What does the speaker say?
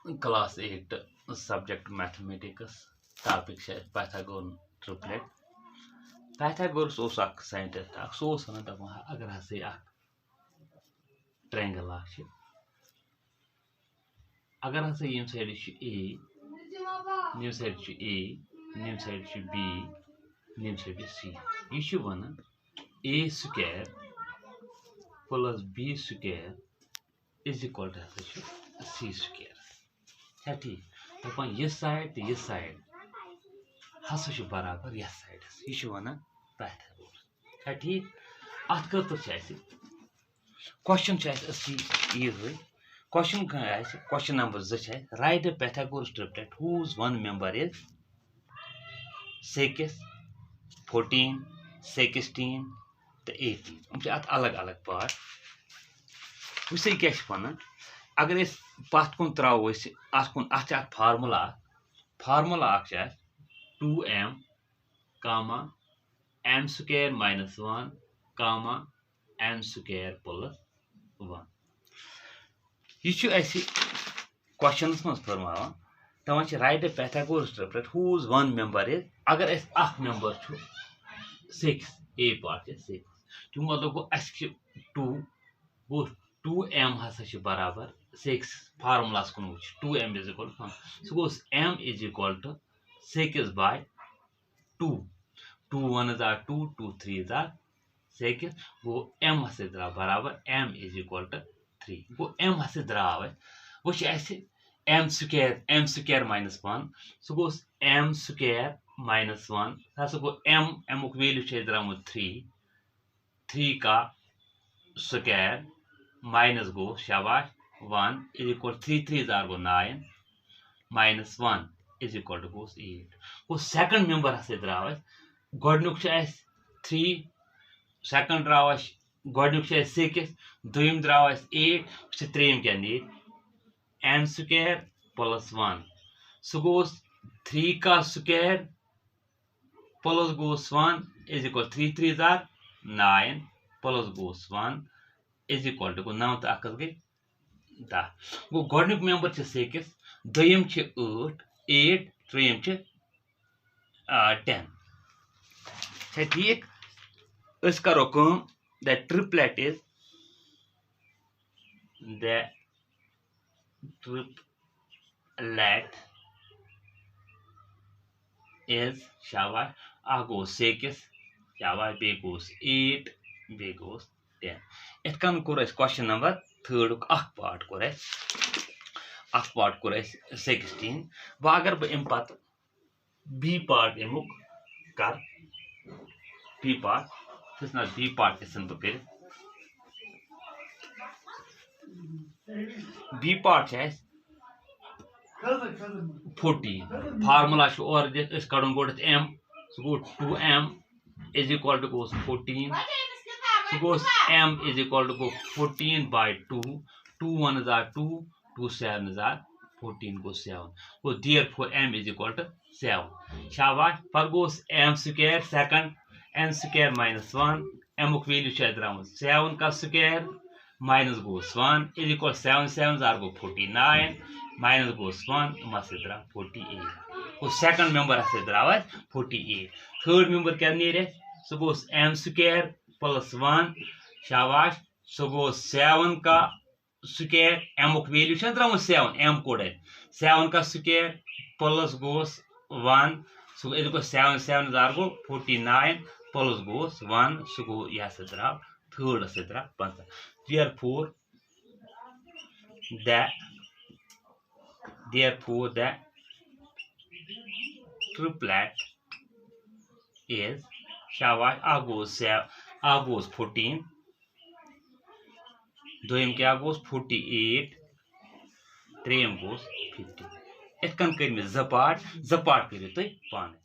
Class 8 subject mathematics topic Pythagorean triplet. Pythagoras was a scientist. So agar hase triangle agar hase yem side A, nim side A, nim side B, nim side C. Yishu wana A square plus B square is equal to C square. ठीक दपान यह side हसा बराबर यह side यह one Pythagoras ठीक अत खतर question ये question number 2 write the Pythagoras triplet whose one member is 6 14 16 तो 18 अत अलग अलग पार्ट वैसे क्या वन अगर पत कुन त्रो अत formula 2m m square minus 1 m square plus 1 यह क्वेश्चन मज फरमान दपान write the Pythagoras triplet whose one member is अगर मेंबर 6 ए पार्ट 6 तो मतलब गो 2 गो 2m हसा बराबर 6 फार्मूला कुन 2m इज इक्वल टू सो गोस m is equal to 6 by 2 2 1 is 2 2 3 is 6 गो m हसे द्रा बराबर m इज इक्वल टू 3 गो m हसे द्रा वो m square minus 1 सो गोस m square minus 1 हसे गो m को वैल्यू द्राम 3 का स्क्वायर माइनस गो शाबाश 1 इज इक्वल 3 3 जार गो 9 माइनस 1 इज इक्वल टू गोस 8 गो सेकंड मेंबर हसे द्राव गोडनुक 3 सेकंड द्राव गोडनुक 6 दुयम द्राव 8 त्रेम क्या नी m स्क्वायर प्लस 1 सो गोस 3 का स्क्वायर प्लस गोस 1 इज इक्वल 3 3 जार 9 प्लस गोस 1 इज इक्वल टू 9 तो 1 गई 10 गो गोडनुक मेंबर 6 दुयम 8 त्रेम 10 ठीक अस करो कम द ट्रिपलेट इज शाबाश आ गो 6 शाबाश बे गोस 8 बे गोस 10 इत कन core question number 3 part core 16 व अगर बह अम पत बी पार्ट अमुक कर बी पार्ट कसन बह कर बी पार्ट 14 फार्मूला और कड़न गोड m सो गो 2m इज इक्वल टू गोस 14 so goes m is equal to go 14 by 2 2 1 is 2 2 7 is 14 goes 7 so therefore m is equal to 7 shabash पर goes m square second n square minus 1 m को value है dram 7 का square minus goes 1 is equal 7 7 are go 49 minus goes 1 must द्रा 48 वो second member है द्रा 48 third member क्या नहीं रे so goes m square plus 1 शाबाश सो गो 7 का स्क्वायर m को वैल्यू है द्राम 7 m कोड 7 का स्क्वायर प्लस गोस 1 सो इनको 7 7 जार गो 49 प्लस गोस 1 सो गो यह से द्रा थर्ड से द्रा 5 therefore the triplet is शाबाश आ गोस 14 दोम क्या गोस 48 त्रेम गोस 50 इत कन कर मे ज पार्ट कर तुम पाने।